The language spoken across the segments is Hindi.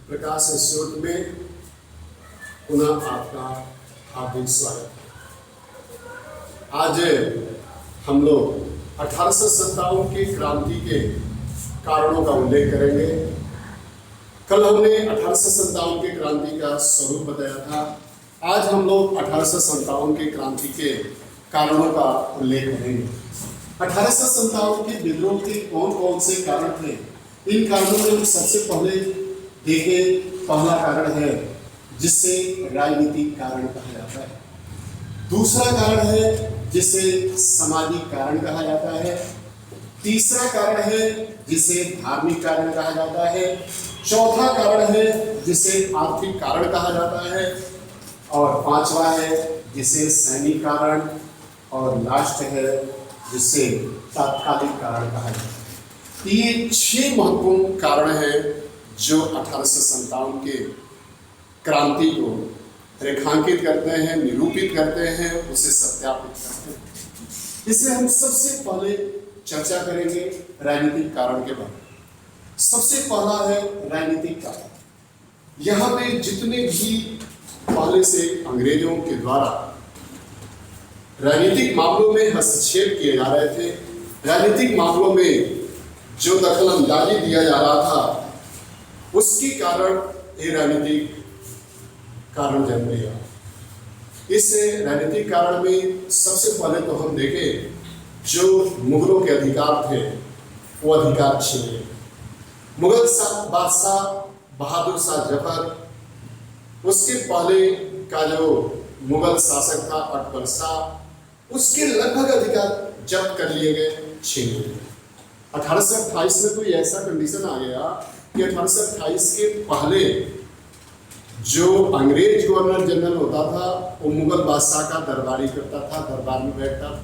प्रकाश इंस्टीट्यूट में पुनः आपका हार्दिक स्वागत है। आज हम लोग 1857 की क्रांति के कारणों का उल्लेख करेंगे। कल हमने 1857 की क्रांति का स्वरूप बताया था। आज हम लोग 1857 की क्रांति के कारणों का उल्लेख करेंगे। 1857 के विद्रोह के कौन कौन से कारण थे? इन कारणों में सबसे पहले देखे, पहला कारण है जिसे राजनीतिक कारण कहा जाता है। दूसरा कारण है जिसे सामाजिक कारण कहा जाता है। तीसरा कारण है जिसे धार्मिक कारण कहा जाता है। चौथा कारण है जिसे आर्थिक कारण कहा जाता है और पांचवा है जिसे सैनिक कारण और लास्ट है जिसे तात्कालिक कारण कहा जाता है। ये 6 महत्वपूर्ण कारण हैं जो 1857 के क्रांति को रेखांकित करते हैं, निरूपित करते हैं, उसे सत्यापित करते हैं। इसलिए हम सबसे पहले चर्चा करेंगे राजनीतिक कारण के बारे में। सबसे पहला है राजनीतिक कारण। यहाँ पे जितने भी पहले से अंग्रेजों के द्वारा राजनीतिक मामलों में हस्तक्षेप किए जा रहे थे, राजनीतिक मामलों में जो दखल अंदाजी दिया जा रहा था, उसके कारण ये राजनीतिक कारण जन्म लिया। इस राजनीतिक कारण में सबसे पहले तो हम देखें, जो मुगलों के अधिकार थे वो अधिकार छीन लिए। मुगल बादशाह बहादुर शाह जफर, उसके पहले का जो मुगल शासक था अकबर शाह, उसके लगभग अधिकार जब्त कर लिए गए, छीन लिए। 1828 में कोई ऐसा कंडीशन आ गया कि 1828 के पहले जो अंग्रेज गवर्नर जनरल होता था वो मुगल बादशाह का दरबारी करता था, दरबार में बैठता था,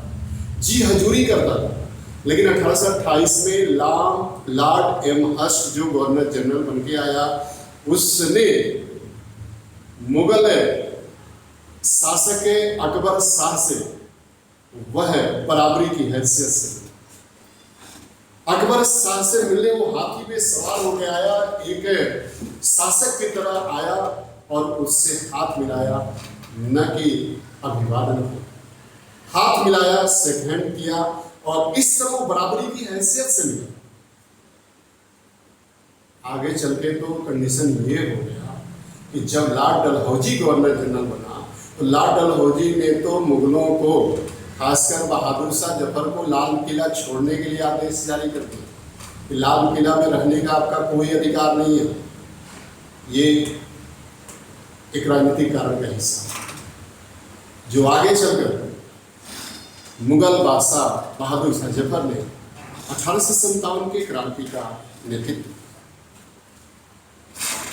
जी हजूरी करता था। लेकिन 1828 में लॉर्ड एम हर्स्ट जो गवर्नर जनरल बन के आया, उसने मुगल शासक अकबर शाह से वह बराबरी की हैसियत से अकबर शाह से मिलने वो हाथी पे सवार होकर आया, एक शासक की तरह आया और उससे हाथ मिलाया, न कि अभिवादन हो, हाथ मिलाया, शेक हैंड किया और इस तरह वो बराबरी की हैसियत से मिला। आगे चल के तो कंडीशन ये हो गया कि जब लॉर्ड डलहौजी गवर्नर जनरल बना तो लॉर्ड डलहौजी ने तो मुगलों को, खासकर बहादुर शाह जफर को, लाल किला छोड़ने के लिए आदेश जारी कर दिया कि लाल किला में रहने का आपका कोई अधिकार नहीं है। ये एक राजनीतिक कारण का हिस्सा जो आगे चलकर मुगल बादशाह बहादुर शाह जफर ने 1857 की क्रांति का नेतृत्व।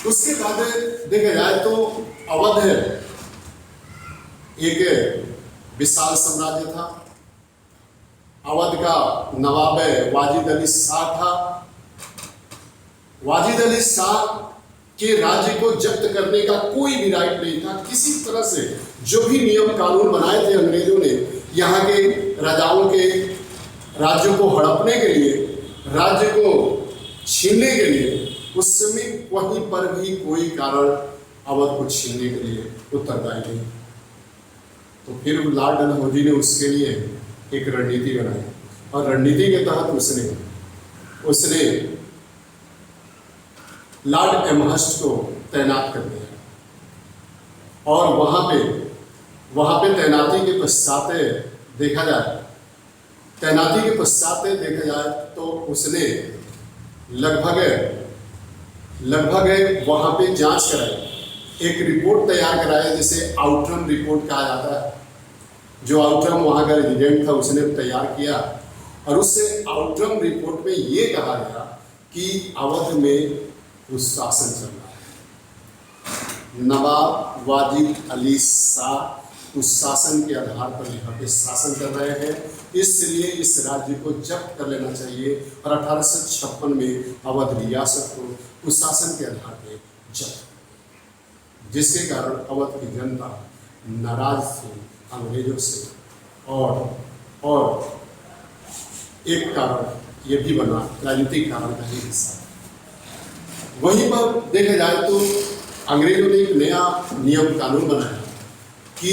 उसके बाद देखा जाए तो अवध एक विशाल साम्राज्य था। अवध का नवाब वाजिद अली शाह था। वाजिद अली शाह के राज्य को जब्त करने का कोई भी राइट नहीं था। किसी तरह से जो भी नियम कानून बनाए थे अंग्रेजों ने यहाँ के राजाओं के राज्यों को हड़पने के लिए, राज्य को छीनने के लिए, उस समय वहीं पर भी कोई कारण अवध को छीनने के लिए उत्तरदायी नहीं। तो फिर लॉर्ड डलहौजी ने उसके लिए एक रणनीति बनाई और रणनीति के तहत उसने लॉर्ड एमहर्स्ट को तैनात कर दिया। और वहां पे तैनाती के पश्चात देखा जाए तो उसने लगभग वहां पे जांच कराई, एक रिपोर्ट तैयार कराया जिसे आउटरम रिपोर्ट कहा जाता है। जो आउटरम वहां का रेजिडेंट था उसने तैयार किया और उससे आउटरम रिपोर्ट में ये कहा गया कि अवध में दुशासन चल रहा है। नवाब वाजिद अली शाह उस शासन के आधार पर यहाँ पे शासन कर रहे हैं, इसलिए इस राज्य को जब्त कर लेना चाहिए और 1856 में अवध रियासत को उस शासन के आधार पर जब्त, जिसके कारण अवध की जनता नाराज थी अंग्रेजों से। और एक कारण ये भी बना, राजनीतिक कारण का ही हिस्सा, वहीं पर देखा जाए तो अंग्रेजों ने एक नया नियम कानून बनाया कि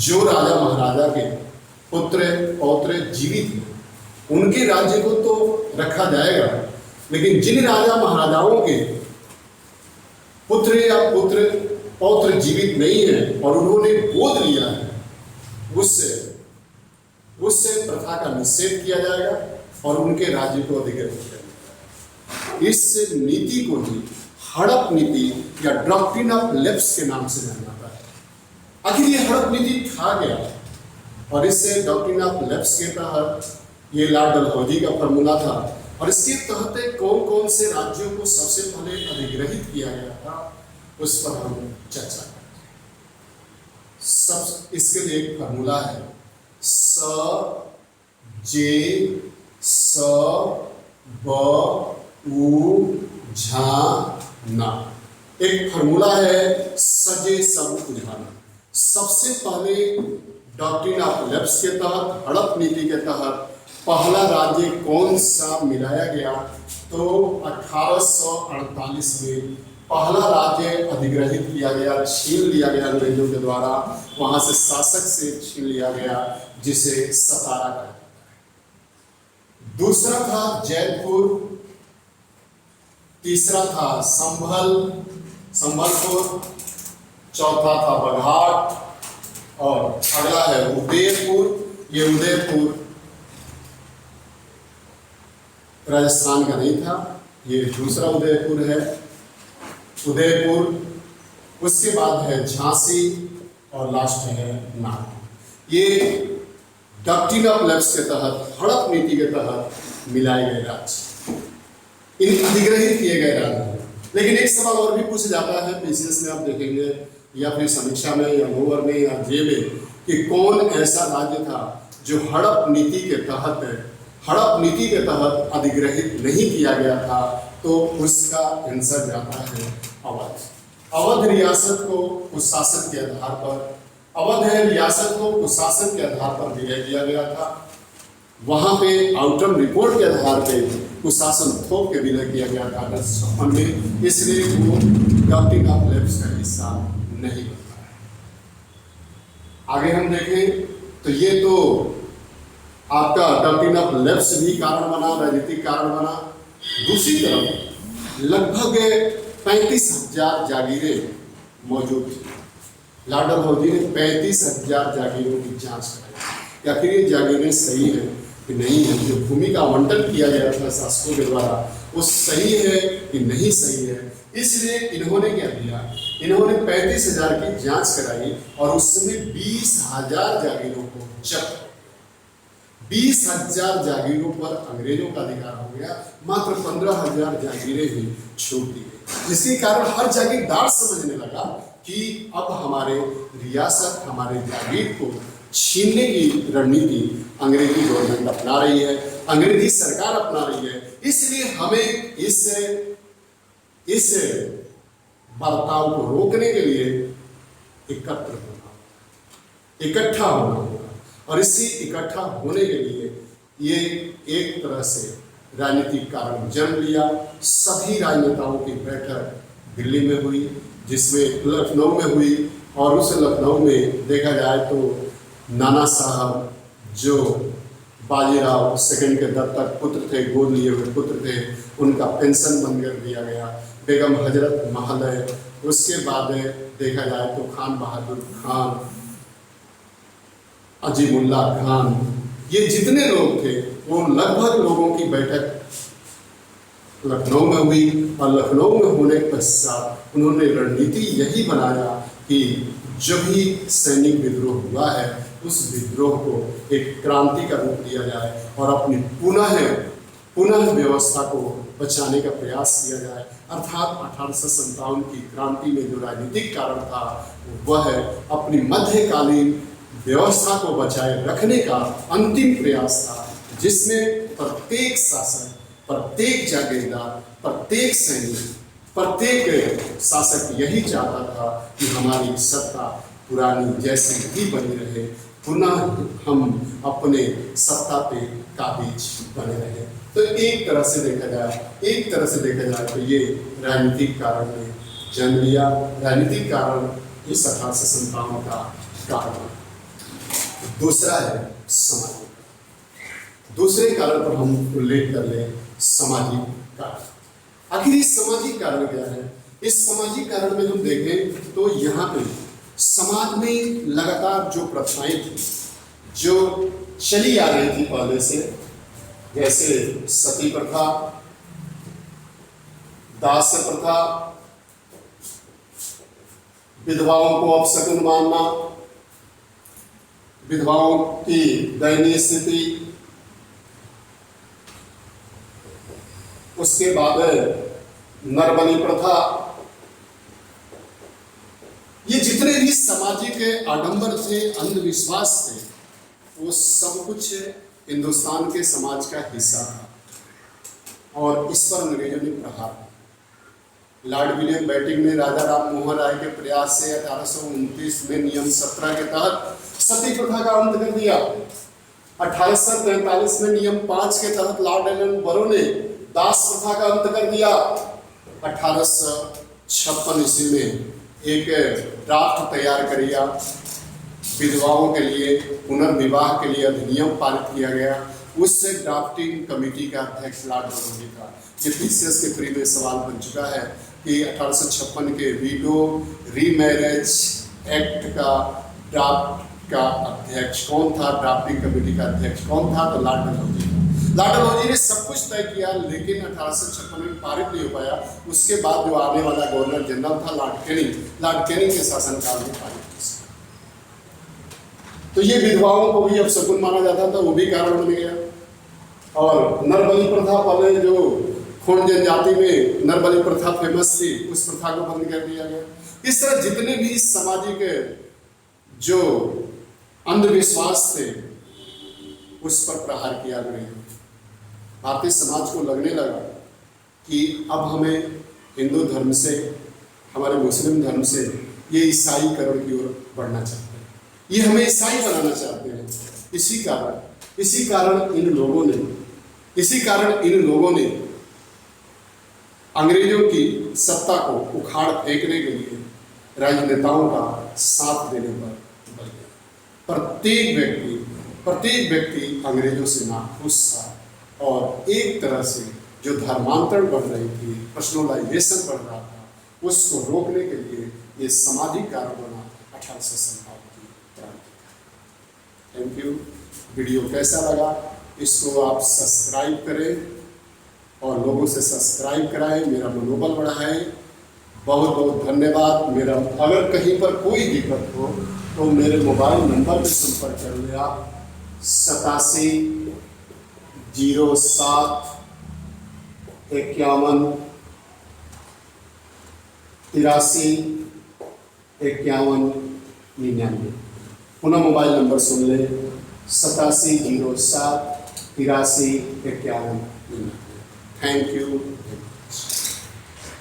जो राजा महाराजा के पुत्र पौत्र जीवित हैं उनके राज्य को तो रखा जाएगा, लेकिन जिन राजा महाराजाओं के पुत्र या पुत्र पौत्र जीवित नहीं है और उन्होंने गोद लिया है, उससे प्रथा का निषेध किया जाएगा और उनके राज्य को अधिग्रहित किया जाएगा। इस नीति को ही हड़प नीति या डॉक्ट्रिन ऑफ लेप्स के नाम से जाना जाता है। आखिर ये हड़प नीति था क्या? और इससे डॉक्ट्रिन ऑफ लेप्स के तहत ये लॉर्ड डलहौजी का फॉर्मूला था और इसके तहत कौन कौन से राज्यों को सबसे पहले अधिग्रहित किया गया था उस पर हम चर्चा करेंगे। सब इसके लिए एक फॉर्मूला है, स जे स ब उ झा ना। एक फॉर्मूला है सजे सब उझाना। सबसे पहले डॉक्ट्रिन ऑफ लेप्स के तहत, हड़प नीति के तहत पहला राज्य कौन सा मिलाया गया? तो 1848 में पहला राज्य अधिग्रहित किया गया, छीन लिया गया अंग्रेजों के द्वारा, वहां से शासक से छीन लिया गया, जिसे सतारा कहा जाता है। दूसरा था जयपुर, तीसरा था संभलपुर, चौथा था बघाट और अगला है उदयपुर। ये उदयपुर राजस्थान का नहीं था, ये दूसरा उदयपुर है, उदयपुर। उसके बाद है झांसी और लास्ट है नागपुर। ये डॉक्ट्रिन ऑफ लेप्स के तहत, हड़प नीति के तहत मिलाए गए राज्य, इन अधिग्रहित किए गए राज्य। लेकिन एक सवाल और भी पूछा जाता है, पीसीएस में आप देखेंगे या फिर समीक्षा में या लोअर में या जे में, कि कौन ऐसा राज्य था जो हड़प नीति के तहत अधिग्रहित नहीं किया गया था? तो उसका आंसर जाता है अवध। अवध रियासत को कुशासन के आधार पर, अवध है रियासत को कुशासन के आधार पर विलय किया गया था। वहां पे आउटकम रिपोर्ट के आधार पे कुशासन थोप के विलय किया गया था 1856 में, इसलिए वो डॉक्ट्रिन ऑफ लेप्स का हिस्सा नहीं बनता है। आगे हम देखें तो ये तो आपका डॉक्ट्रिन ऑफ लेप्स भी कारण बना, राजनीतिक कारण बना। दूसरी तरफ लगभग 35,000 जागीरें मौजूद थी। लॉर्ड डलहौजी ने 35,000 जागीरों की जांच कराई, या फिर ये जागीरें सही है कि नहीं है, जो भूमि का आवंटन किया गया था शासकों के द्वारा वो सही है कि नहीं सही है। इसलिए इन्होंने क्या किया, इन्होंने 35,000 की जांच कराई और उसमें 20,000 जागीरों को जब्त, 20,000 जागीरों पर अंग्रेजों का अधिकार हो गया, मात्र 15,000 जागीरें ही छूट दी गई, जिसके कारण हर जागीरदार समझने लगा कि अब हमारे रियासत, हमारे जागीर को छीनने की रणनीति अंग्रेजी गवर्नमेंट अपना रही है, अंग्रेजी सरकार अपना रही है। इसलिए हमें इस बर्ताव को रोकने के लिए एकत्र होना, इकट्ठा होना होगा। और इसी इकट्ठा होने के लिए ये एक तरह से राजनीतिक कारण जन्म लिया। सभी राजनेताओं की बैठक दिल्ली में हुई, जिसमें लखनऊ में हुई, और उस लखनऊ में देखा जाए तो नाना साहब जो बाजीराव सेकंड के दत्तक पुत्र थे, गोद लिए हुए पुत्र थे, उनका पेंशन बंद कर दिया गया। बेगम हजरत महल है, उसके बाद देखा जाए तो खान बहादुर खान, अजीमुल्ला खान, ये जितने लोग थे वो लगभग लोगों की बैठक लखनऊ में हुई। और लखनऊ में होने के पश्चात उन्होंने रणनीति यही बनाया कि जो भी सैनिक विद्रोह हुआ है उस विद्रोह को एक क्रांति का रूप दिया जाए और अपनी पुनः व्यवस्था को बचाने का प्रयास किया जाए। अर्थात 1857 की क्रांति में जो राजनीतिक कारण था वह अपनी मध्यकालीन व्यवस्था को बचाए रखने का अंतिम प्रयास था, जिसमें प्रत्येक शासक, प्रत्येक जागीरदार, प्रत्येक सैनिक, प्रत्येक शासक यही चाहता था कि हमारी सत्ता पुरानी जैसी ही बनी रहे, पुनः हम अपने सत्ता पे काबिज बने रहे। तो एक तरह से देखा जाए तो ये राजनीतिक कारण ने जन्म लिया, राजनीतिक कारण इस 1857 का कारण। दूसरा है सामाजिक, दूसरे कारण पर हम उल्लेख कर ले सामाजिक कारण। आखिर इस सामाजिक कारण क्या है? इस सामाजिक कारण में हम देखें तो यहाँ पे समाज में लगातार जो प्रथाएं थी, जो चली आ रही थी पहले से, जैसे सती प्रथा, दास्य प्रथा, विधवाओं को अपशकुन मानना, विधवाओं की दयनीय स्थिति, उसके बाद नरबली प्रथा, ये जितने भी सामाजिक आडंबर थे, अंधविश्वास थे, वो सब कुछ हिंदुस्तान के समाज का हिस्सा था और इस पर अंग्रेजों ने प्रहार। लॉर्ड विलियम बेटिंग ने राजा राम मोहन राय के प्रयास से 1829 में नियम 17 के तहत सती प्रथा का अंत कर दिया। 1843 में नियम 5 के तहत लॉर्ड एलन बरो ने दास प्रथा का अंत कर दिया। 1856 ईस्वी में एक ड्राफ्ट तैयार किया, विधवाओं के लिए पुनर्विवाह के लिए अधिनियम पारित किया गया। उस ड्राफ्टिंग कमेटी का अध्यक्ष लॉर्ड बरो था। ये पीसीएस के प्री में सवाल बन चुका है कि 1856 के वीडो रीमैरिज एक्ट का ड्राफ्ट का अध्यक्ष कौन था, ड्राफ्टिंग कमेटी का अध्यक्ष कौन था? तो लॉर्ड डलहौजी था। लॉर्ड डलहौजी ने सब कुछ तय किया, लेकिन 1856 में पारित नहीं हो पाया। उसके बाद जो आने वाला गवर्नर जनरल था लॉर्ड कैनिंग के शासनकाल में पारित। तो ये विधवाओं को भी अब शकुन माना जाता था, वो भी कारण बन गया। और नरबली प्रथा, पहले जो खोंड जनजाति में नरबली प्रथा फेमस थी, उस प्रथा को बंद कर दिया गया। इस तरह जितने भी सामाजिक जो अंधविश्वास थे, उस पर प्रहार किया गया। भारतीय समाज को लगने लगा कि अब हमें हिंदू धर्म से, हमारे मुस्लिम धर्म से ये ईसाईकरण की ओर बढ़ना चाहते हैं, ये हमें ईसाई बनाना चाहते हैं। इसी कारण इन लोगों ने अंग्रेजों की सत्ता को उखाड़ फेंकने के लिए राजनेताओं का साथ देने पर बल गया। प्रत्येक व्यक्ति अंग्रेजों से नाखुश था और एक तरह से जो धर्मांतरण बढ़ रही थी, पर्सनलाइजेशन बढ़ रहा था, उसको रोकने के लिए ये सामाजिक कारण बना 1857 की क्रांति। Thank you. वीडियो कैसा लगा? इसको आप सब्सक्राइब करें और लोगों से सब्सक्राइब कराएं, मेरा मनोबल बढ़ाएं। बहुत बहुत धन्यवाद। मेरा अगर कहीं पर कोई दिक्कत हो तो मेरे मोबाइल नंबर पर संपर्क कर ले आप, 87 07 51 83 51 99। पुनः मोबाइल नंबर सुन ले, 87 07 83 51 99। Thank you.